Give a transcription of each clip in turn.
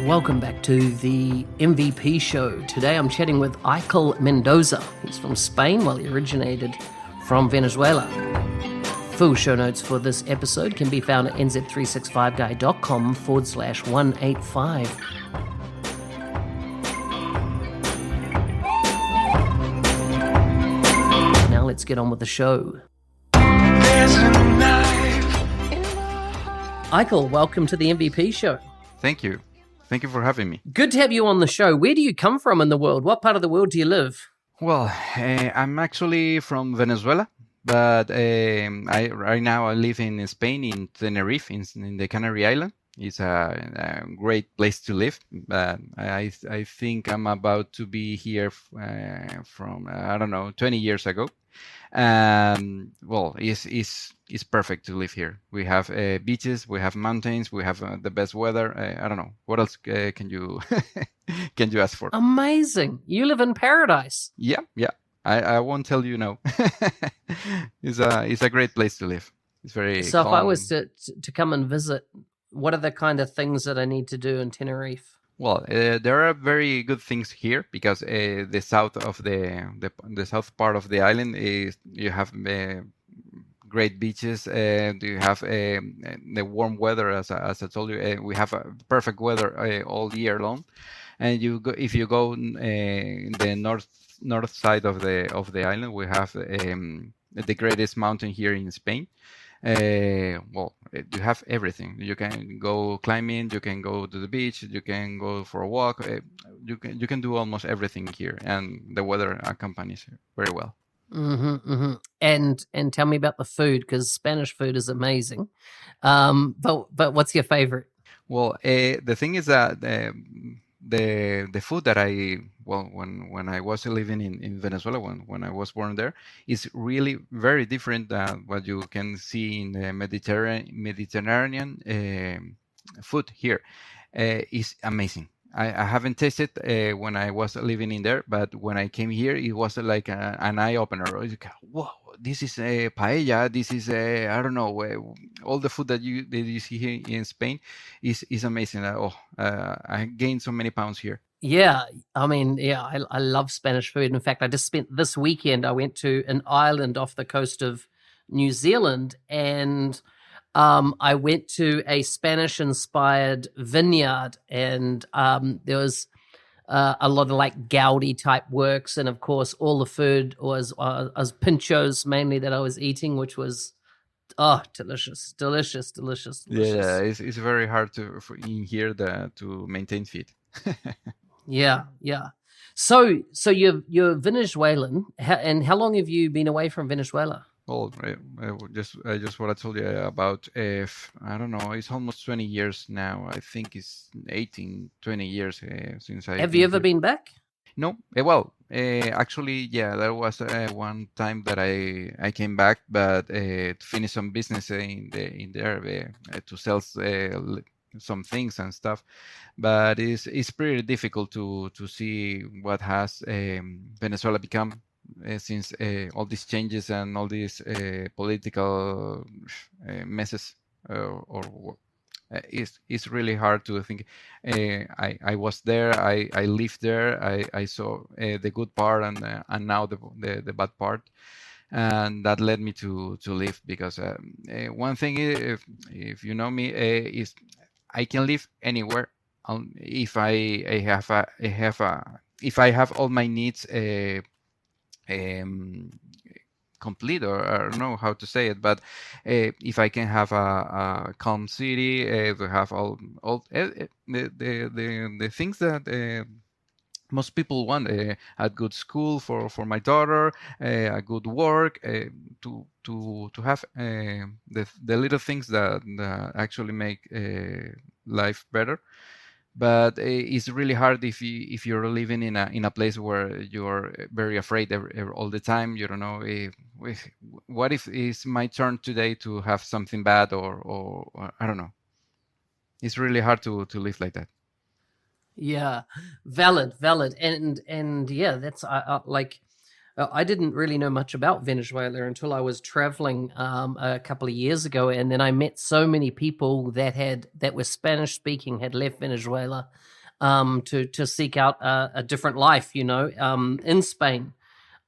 Welcome back to the MVP show. Today I'm chatting with Eickhel Mendoza. He's from Spain, while he originated from Venezuela. Full show notes for this episode can be found at nz365guy.com/185. Now let's get on with the show. Eickhel, welcome to the MVP show. Thank you. Thank you for having me. Good to have you on the show. Where do you come from in the world? What part of the world do you live? Well, I'm actually from Venezuela, but right now I live in Spain, in Tenerife, in the Canary Island. It's a great place to live, but I think I'm about to be here from 20 years ago. Well, it's perfect to live here. We have beaches, we have mountains, we have the best weather. I don't know what else can you can you ask for? Amazing! You live in paradise. Yeah. I won't tell you no. It's a great place to live. It's very So calm. if I was to come and visit, what are the kind of things that I need to do in Tenerife? Well, there are very good things here because the south of the south part of the island is you have great beaches. You have the warm weather, as I told you. We have perfect weather all year long. And if you go in the north side of the island, we have the greatest mountain here in Spain. Well, you have everything. You can go climbing, you can go to the beach, you can go for a walk. You can do almost everything here, and the weather accompanies it very well. And tell me about the food, because Spanish food is amazing. But what's your favorite? Well, the thing is that the food that when I was living in Venezuela, when I was born there, is really very different than what you can see in the Mediterranean food here. Is amazing. I haven't tasted when I was living in there, but when I came here, it was like an eye opener. Like, whoa, this is paella. This is I don't know. All the food that you see here in Spain is amazing. I gained so many pounds here. Yeah, I mean, I love Spanish food. In fact, I just spent this weekend, I went to an island off the coast of New Zealand, and I went to a Spanish-inspired vineyard, and there was a lot of like Gaudi type works, and of course, all the food was pinchos mainly that I was eating, which was delicious. Yeah, it's very hard in here to maintain fit. Yeah. So you're Venezuelan, and how long have you been away from Venezuela? Well, just what I told you about. If I don't know, it's almost 20 years now. I think it's 18, 20 years since I. Have you ever been back? No. Actually, yeah, there was one time that I came back, but to finish some business in there to sell some things and stuff. But it's pretty difficult to see what has Venezuela become. Since all these changes and all these political messes, it's really hard to think. I was there. I lived there. I saw the good part and now the bad part, and that led me to leave because one thing if you know me is I can live anywhere if I have all my needs. Complete, or I don't know how to say it, but if I can have a calm city, to have all the things that most people want, a good school for my daughter, a good work, to have the little things that actually make life better. But it's really hard if you're living in a place where you're very afraid all the time. You don't know what if it's my turn today to have something bad, or I don't know. It's really hard to live like that. Yeah, valid, and yeah, that's like I didn't really know much about Venezuela until I was traveling a couple of years ago, and then I met so many people that were Spanish speaking, had left Venezuela, to seek out a different life, in Spain.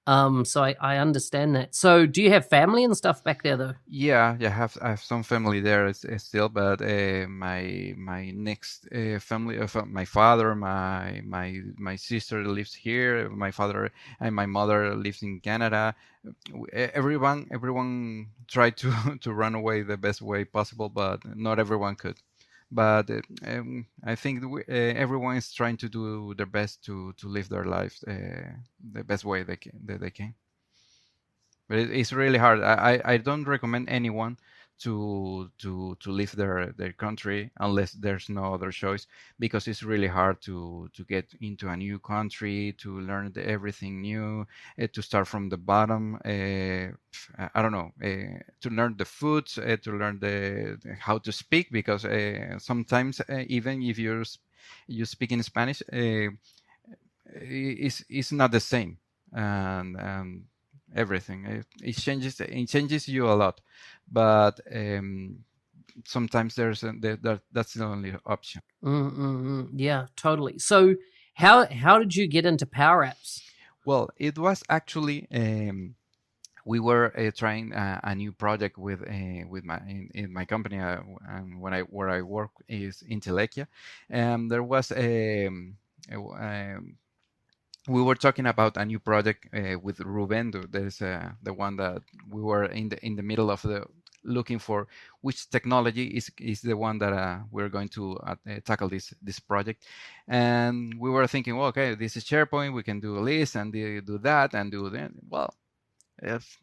So I understand that. So do you have family and stuff back there though? Yeah, I have some family there still, but my next family of my father, my sister lives here. My father and my mother lives in Canada. Everyone tried to to run away the best way possible, but not everyone could. But I think everyone is trying to do their best to live their lives the best way they can. But it's really hard. I don't recommend anyone to leave their country unless there's no other choice, because it's really hard to get into a new country, to learn everything new, to start from the bottom. I don't know, to learn the foods, to learn how to speak, because sometimes even if you speak in Spanish, it's not the same, and everything it changes you a lot, but sometimes that's the only option. Yeah, totally. So how did you get into Power Apps? Well, it was actually we were trying a new project with in my company, and where I work is in Telequia. There was we were talking about a new project with Ruben. There's the one that we were in the middle of the looking for which technology is the one that we're going to tackle this project. And we were thinking, well, okay, this is SharePoint. We can do this and do that and do that. Well, if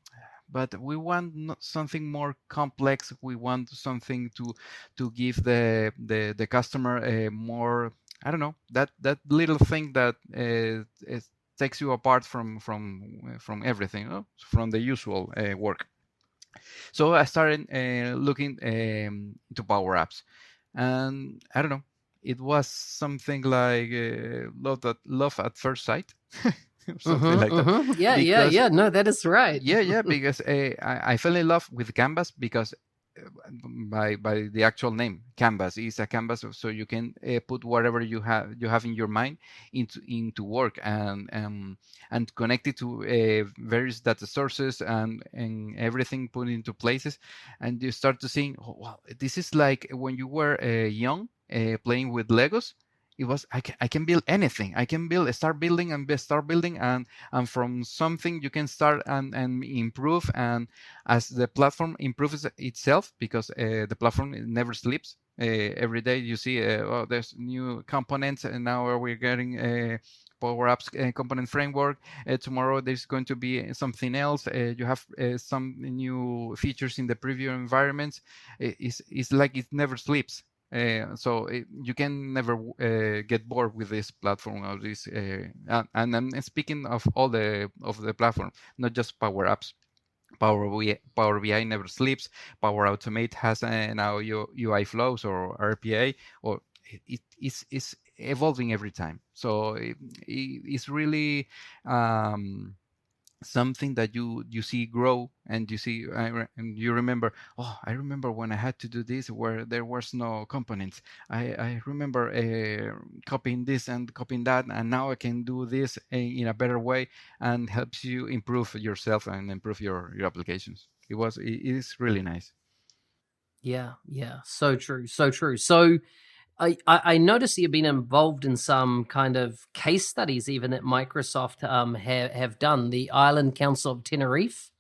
but we want something more complex. We want something to give the customer a more, I don't know, that little thing that it takes you apart from everything, from the usual work. So I started looking into Power Apps, and I don't know, it was something like love at first sight, something like that, Yeah, yeah, because yeah. No, that is right. yeah, because I fell in love with Canvas because by the actual name, Canvas is a canvas, so you can put whatever you have in your mind into work, and connect it to various data sources, and everything put into places, and you start to think, oh, wow, this is like when you were young, playing with Legos. It was I can build anything. I can start building start building, and from something you can start and improve. And as the platform improves itself, because the platform never sleeps. Every day you see, oh, there's new components, and now we're getting Power Apps component framework. Tomorrow there's going to be something else. You have some new features in the preview environments. It's like it never sleeps. So you can never get bored with this platform, or this. And I'm speaking of all the platform, not just Power Apps. Power BI never sleeps. Power Automate has now UI flows or RPA, or it's evolving every time. So it's really something that you see grow, and you see and you remember, oh, I remember when I had to do this where there was no components. I remember copying this and copying that, and now I can do this in a better way, and helps you improve yourself and improve your applications. It is really nice. Yeah, yeah. So true, so true. So I noticed you've been involved in some kind of case studies even that Microsoft have done, the Island Council of Tenerife.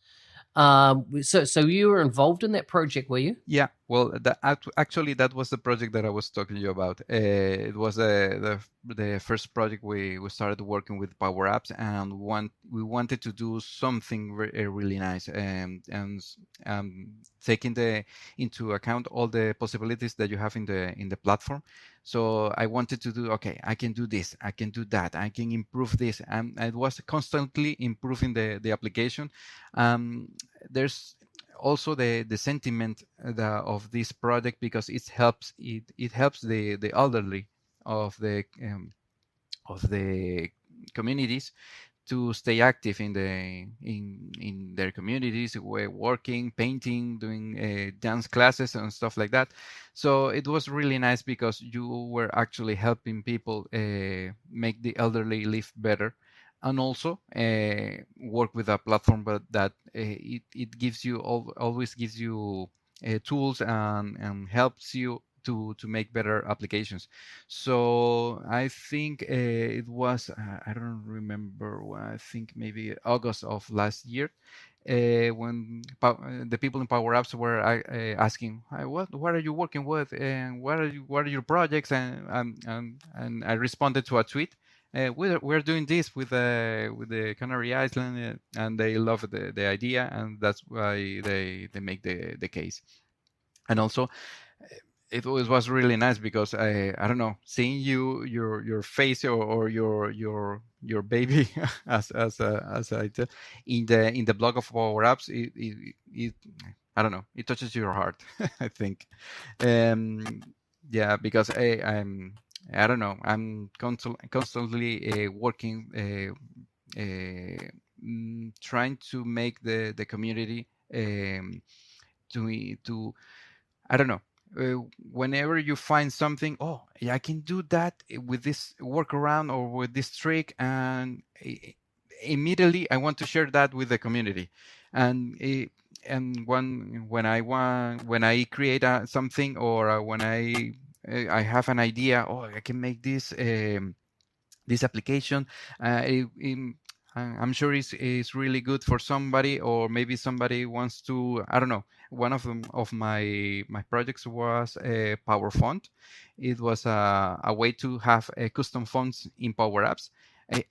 So you were involved in that project, were you? Yeah, well, actually, that was the project that I was talking to you about. It was the first project we started working with Power Apps, and we wanted to do something really nice, and taking the into account all the possibilities that you have in the platform. So I wanted to do, okay, I can do this, I can do that, I can improve this, and it was constantly improving the application. There's also the sentiment of this project, because it helps the elderly of the communities to stay active in their communities, working, painting, doing dance classes and stuff like that. So it was really nice because you were actually helping people make the elderly live better, and also work with a platform, but that it gives you always gives you tools and helps you to make better applications. So I think it was I don't remember. I think maybe August of last year, when the people in Power Apps were asking, "Hi, what are you working with, and what are your projects?" And I responded to a tweet. We're doing this with the Canary Island, and they love the idea, and that's why they make the case. And also it was really nice because I don't know, seeing your face, or your baby as I tell, in the blog of Power Apps, it I don't know, it touches your heart. I think. um yeah, because I don't know, I'm constantly working, trying to make the community, to I don't know. Whenever you find something, oh, yeah, I can do that with this workaround or with this trick, and immediately I want to share that with the community. And when I create something, or when I have an idea, oh, I can make this application. I'm sure is really good for somebody, or maybe somebody wants to. I don't know. One of my projects was a Power Font. It was a way to have custom fonts in Power Apps.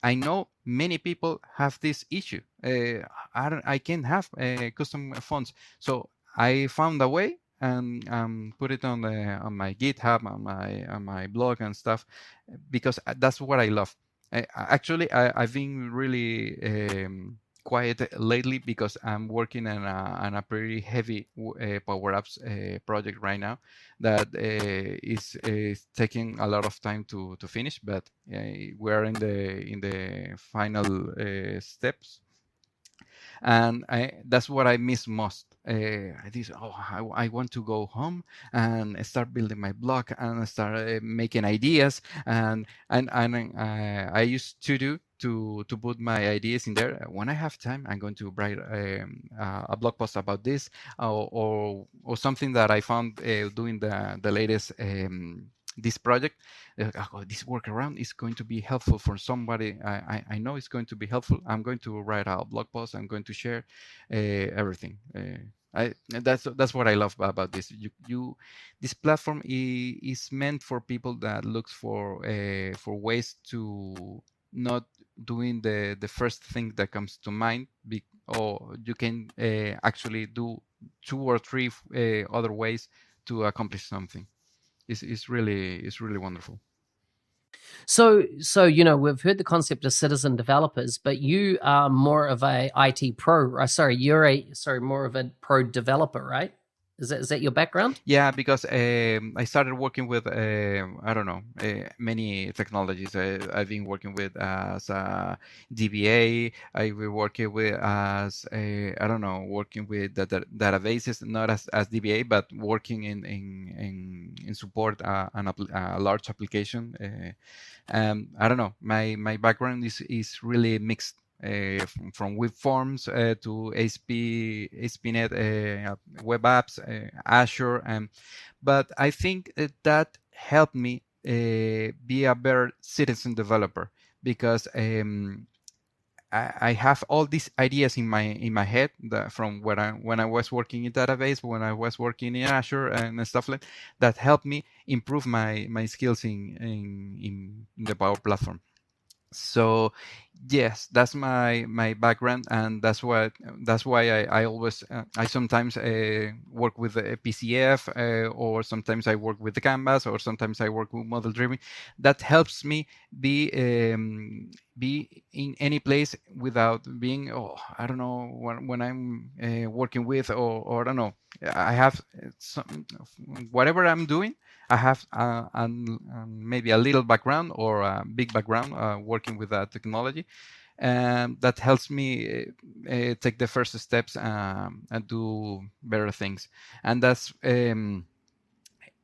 I know many people have this issue. I can't have custom fonts, so I found a way and put it on my GitHub, on my blog and stuff, because that's what I love. I've been really quiet lately because I'm working on a pretty heavy Power Apps project right now that is taking a lot of time to finish, but we're in the final steps, and that's what I miss most. I want to go home and start building my blog and start making ideas, and I used to do to put my ideas in there. When I have time, I'm going to write a blog post about this, or something that I found doing the latest. This project, oh, this workaround is going to be helpful for somebody. I know it's going to be helpful. I'm going to write a blog post. I'm going to share everything. That's what I love about this. This platform is meant for people that looks for ways to not doing the first thing that comes to mind, or you can actually do two or three other ways to accomplish something. It's really wonderful. So we've heard the concept of citizen developers, but you are more of a IT pro. Sorry, more of a pro developer, right? Is that your background? Yeah, because I started working with I don't know, many technologies. I've been working with as a DBA. I've been working with as I don't know, working with databases, not as DBA, but working in support a large application. I don't know. My background is really mixed. From web forms to ASP.NET web apps, Azure, but I think that helped me be a better citizen developer, because I have all these ideas in my head from when I was working in database, when I was working in Azure and stuff like that, helped me improve my skills in the Power Platform. So yes, that's my background, and that's why I always I sometimes work with a PCF, or sometimes I work with the Canvas, or sometimes I work with model driven. That helps me be be in any place without being, oh, I don't know, when I'm working with, or I don't know, I have some, whatever I'm doing, I have maybe a little background or a big background working with that technology. That helps me take the first steps and do better things. And that's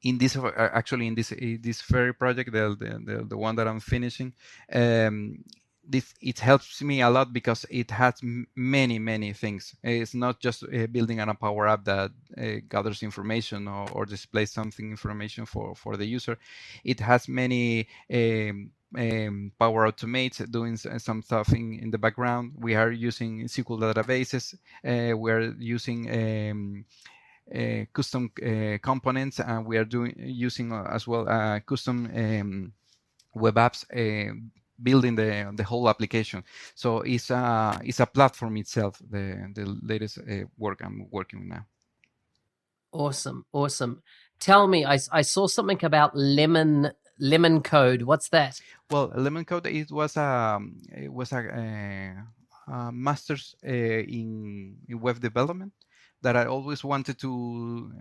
in this actually in this very project, the one that I'm finishing. um, this it helps me a lot because it has many things. It's not just building on a power up that gathers information or displays something information for the user. It has many power automates doing some stuff in the background. We are using SQL databases. We are using custom components, and we are doing using as well custom web apps, building the whole application. So it's a platform itself, the latest work I'm working with now. Awesome, awesome. Tell me, I saw something about lemon code. What's that? Well, Lemon Code, it was a master's in web development that I always wanted to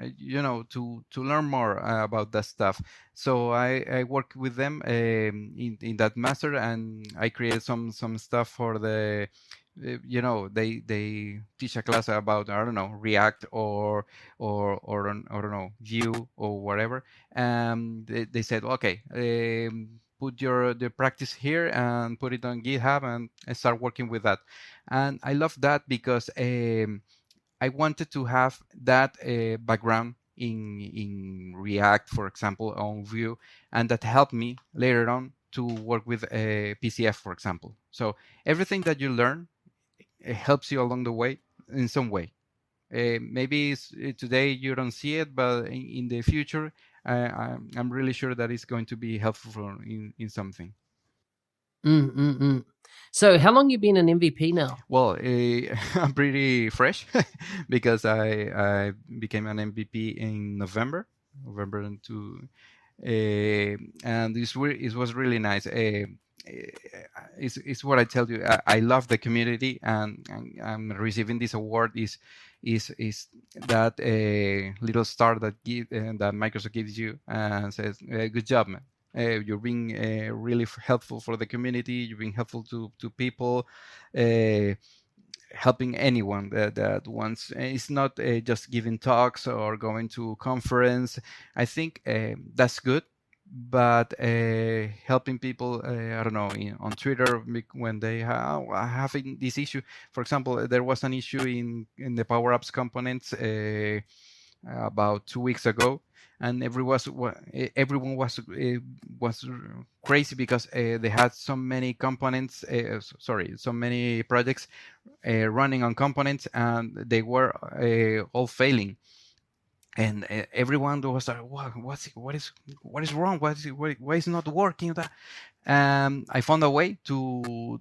to learn more about that stuff. So I worked with them in that master, and I created some stuff for the they teach a class about, I don't know, React or I don't know, Vue or whatever. They said, okay, put the practice here and put it on GitHub and start working with that. And I love that because I wanted to have that background in React, for example, on Vue, and that helped me later on to work with PCF, for example. So everything that you learn, it helps you along the way in some way. Maybe today you don't see it, but in the future, I'm really sure that it's going to be helpful in something. So, how long you been an MVP now? Well, I'm pretty fresh because I became an MVP in November and it was really nice. It's what I tell you. I love the community, and receiving this award is that little star that Microsoft gives you and says, "Good job, man. You're being really helpful for the community. You're being helpful to people." Uh, Helping anyone that wants. It's not just giving talks or going to conference. I think that's good, but helping people, I don't know, on Twitter when they are having this issue. For example, there was an issue in the Power Apps components about 2 weeks ago, and everyone was crazy because they had so many components. Sorry, so many projects running on components, and they were all failing. And everyone was like, what is wrong? Why is it not working? I found a way to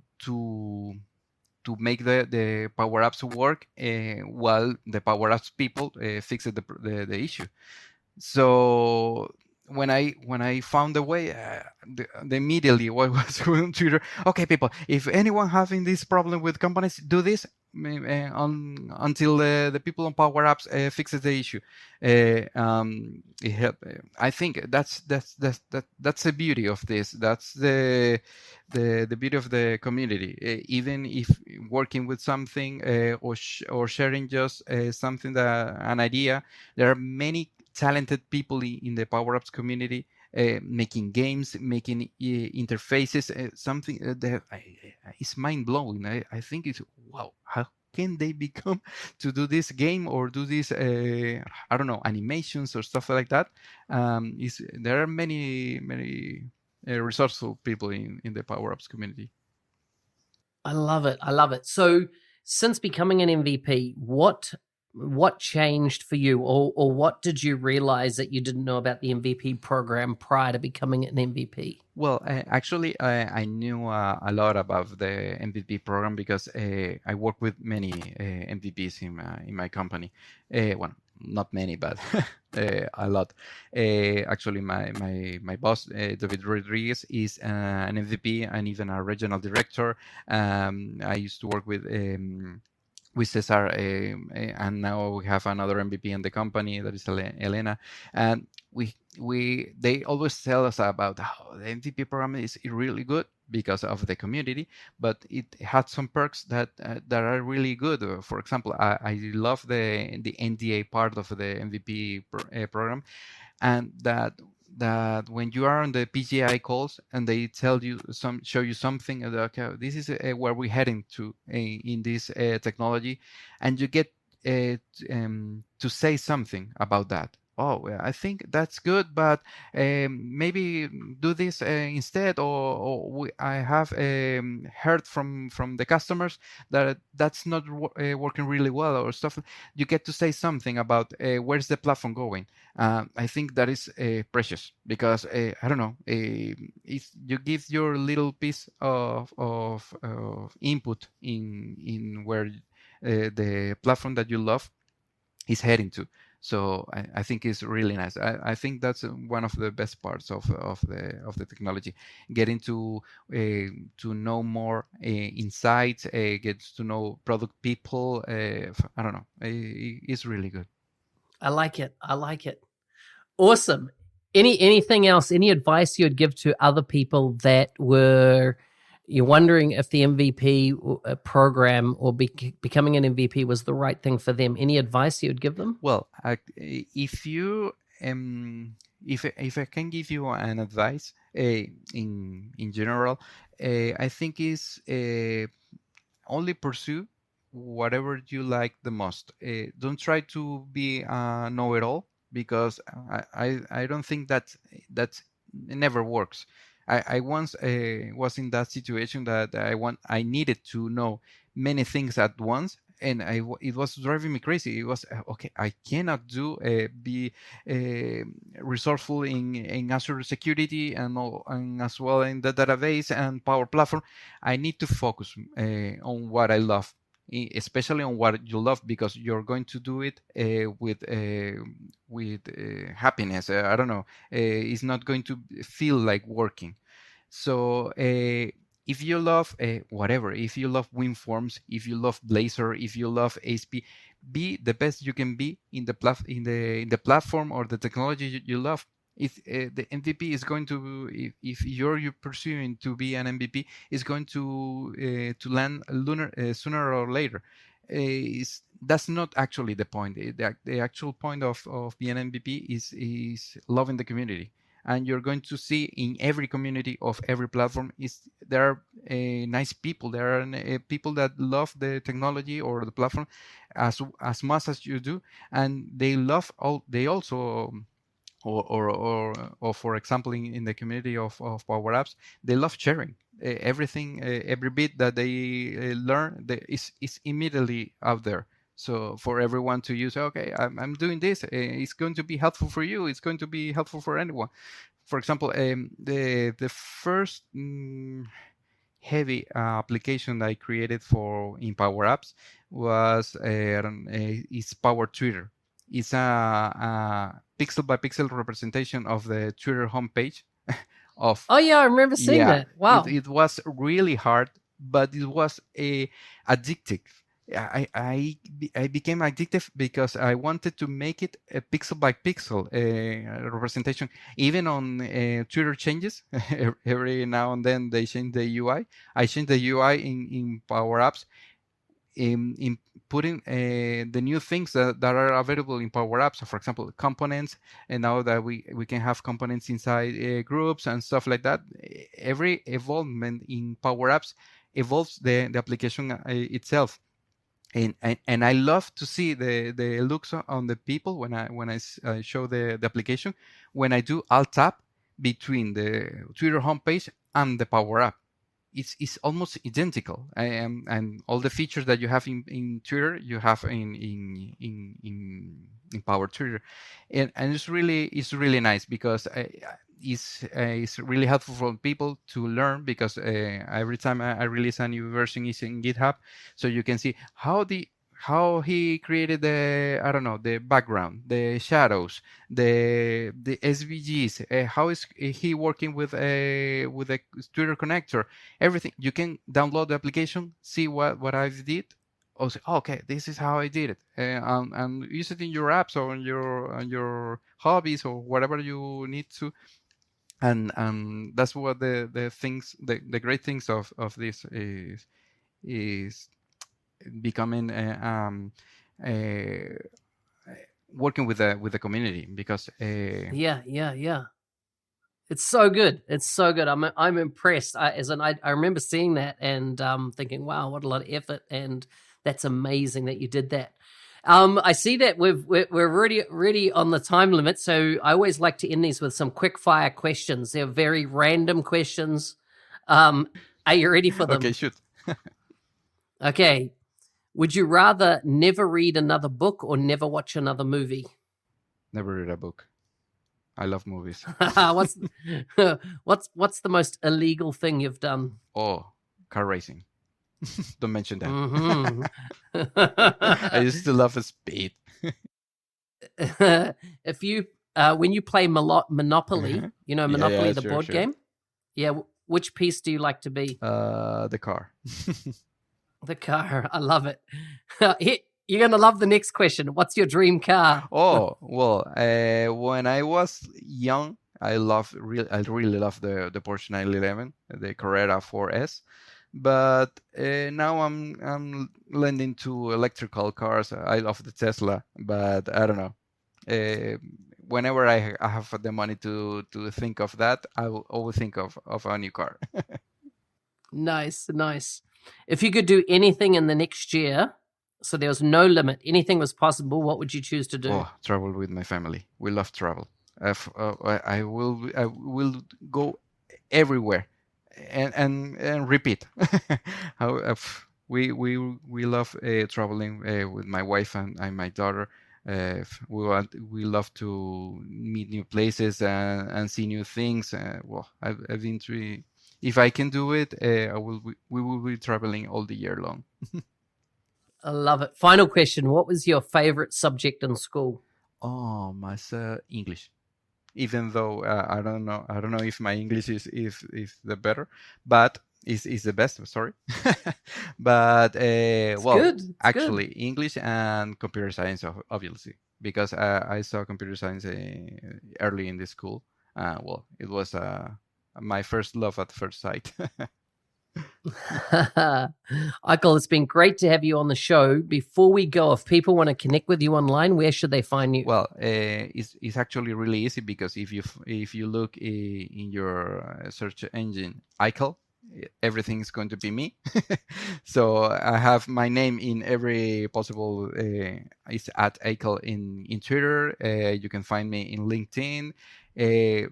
make the power ups work while the power ups people fixed the issue. So when I found the way, immediately what was on Twitter, okay, people, if anyone having this problem with companies, do this until the people on Power Apps fixes the issue. It help, I think that's the beauty of this. That's the beauty of the community. Even if working with something or sharing just something an idea, there are many talented people in the Power Ups community making games, making interfaces, something that is mind blowing. I think it's wow. How can they become to do this game or do this? I don't know, animations or stuff like that. There are many resourceful people in the Power Ups community. I love it. I love it. So, since becoming an MVP, what changed for you, or what did you realize that you didn't know about the MVP program prior to becoming an MVP? Well, actually, I knew a lot about the MVP program because I work with many MVPs in my company. Well, not many, but a lot. Actually, my boss, David Rodriguez, is an MVP and even a regional director. I used to work with Cesar, and now we have another MVP in the company that is Elena, and we they always tell us about how the MVP program is really good, because of the community, but it had some perks that are really good. For example, I love the NDA part of the MVP program, and that when you are on the PGI calls and they tell you show you something, okay, this is where we're heading to in this technology, and you get to say something about that. Oh, well, I think that's good, but maybe do this instead. I have heard from the customers that that's not working really well, or stuff. You get to say something about where's the platform going. I think that is precious because I don't know if you give your little piece of input in where the platform that you love is heading to. So I think it's really nice. I think that's one of the best parts of the technology, getting to know more insights, get to know product people. I don't know. It's really good. I like it. I like it. Awesome. Anything else? Any advice you'd give to other people that were you're wondering if the MVP program or becoming an MVP was the right thing for them? Any advice you'd give them? Well, if you if I can give you an advice in general, I think is only pursue whatever you like the most. Don't try to be a know-it-all because I don't think that never works. I once was in that situation that I needed to know many things at once, and it was driving me crazy. It was okay. I cannot be uh, resourceful in Azure security and as well in the database and Power Platform. I need to focus on what I love, especially on what you love, because you're going to do it with happiness. I don't know. It's not going to feel like working. So if you love whatever, if you love WinForms, if you love Blazor, if you love ASP, be the best you can be in the platform or the technology you love. If the MVP is going to, if you're pursuing to be an MVP, is going to land sooner or later. That's not actually the point. The actual point of being an MVP is loving the community, and you're going to see in every community of every platform is there are nice people. There are people that love the technology or the platform as much as you do, and they love all. They also or for example in the community of Power Apps, they love sharing everything, every bit that they learn is immediately out there. So for everyone to use, okay, I'm doing this, it's going to be helpful for you, it's going to be helpful for anyone. For example, the first heavy application that I created for in Power Apps was is Power Twitter. It's a pixel by pixel representation of the Twitter homepage of Oh yeah, I remember seeing yeah, that. Wow. it was really hard, but it was a addictive. I became addictive because I wanted to make it a pixel by pixel representation. Even on Twitter changes, every now and then they change the UI. I changed the UI in Power Apps in putting the new things that are available in Power Apps. So for example, components, and now that we can have components inside groups and stuff like that. Every evolvement in Power Apps evolves the application itself. And I love to see the looks on the people when I show the application when I do alt tab between the Twitter homepage and the Power App. It's almost identical. And all the features that you have in Twitter, you have in Power Twitter, and it's really nice because it's really helpful for people to learn because every time I release a new version is in GitHub, so you can see how he created the, I don't know, the background, the shadows, the SVGs, how is he working with a Twitter connector, everything. You can download the application, see what I did. Oh, say, okay, this is how I did it, and use it in your apps or on your hobbies or whatever you need to. And that's what the things, the great things of this is becoming uh, working with the community, because Yeah. It's so good. It's so good. I'm impressed. I remember seeing that and thinking, wow, what a lot of effort, and that's amazing that you did that. I see that we're already on the time limit, so I always like to end these with some quick fire questions. They're very random questions. Are you ready for them? okay, shoot. Okay. Would you rather never read another book or never watch another movie? Never read a book. I love movies. what's what's the most illegal thing you've done? Oh, car racing. Don't mention that. Mm-hmm. I used to love speed. If you when you play Monopoly, you know Monopoly, the board game. Yeah, which piece do you like to be? The car. The car. I love it. You're gonna love the next question. What's your dream car? Oh well, when I was young, I really love the Porsche 911, the Carrera 4S. But now I'm lending to electrical cars. I love the Tesla, but I don't know. Whenever I have the money to think of that, I will always think of a new car. Nice. If you could do anything in the next year, so there was no limit, anything was possible, what would you choose to do? Oh, travel with my family. We love travel. I will go everywhere and repeat. We love traveling with my wife and my daughter. We love to meet new places and see new things. Well, I've been to. If I can do it, we will be traveling all the year long. I love it. Final question: what was your favorite subject in school? Oh, my English. Even though I don't know if my English is the better, but is the best. Sorry, but actually good. English and computer science, obviously, because I saw computer science early in the school. Well, it was my first love at first sight. Eickhel, it's been great to have you on the show. Before we go, if people want to connect with you online, where should they find you? Well, it's actually really easy, because if you look in your search engine, Eickhel, everything's going to be me. So I have my name in every possible. It's at Eickhel in Twitter. You can find me in LinkedIn.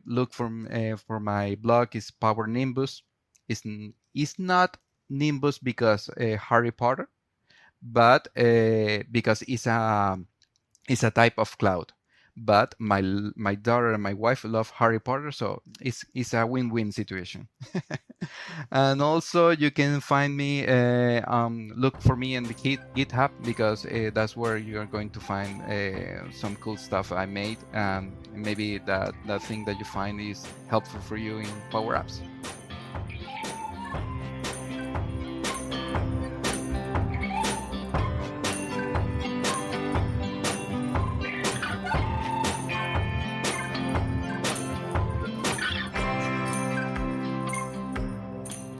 Look for my blog. Is Power Nimbus. It's not Nimbus because Harry Potter, but because it's a type of cloud. But my daughter and my wife love Harry Potter, so it's a win-win situation. And also you can find me, look for me in the GitHub, because that's where you are going to find some cool stuff I made, and maybe that thing that you find is helpful for you in Power Apps.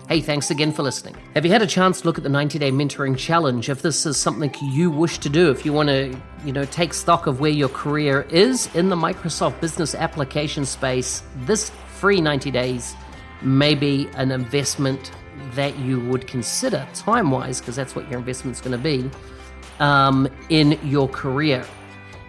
Hey, thanks again for listening. Have you had a chance to look at the 90-day mentoring challenge? If this is something you wish to do, if you want to, take stock of where your career is in the Microsoft business application space, this free 90 days may be an investment that you would consider time-wise, because that's what your investment's going to be, in your career.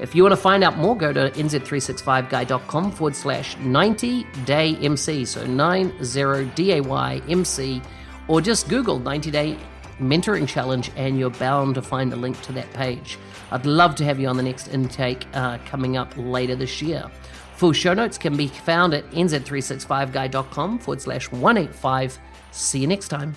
If you want to find out more, go to nz365guy.com/90daymc, so 90daymc, or just Google 90-day mentoring challenge and you're bound to find a link to that page. I'd love to have you on the next intake coming up later this year. Full show notes can be found at nz365guy.com/185. See you next time.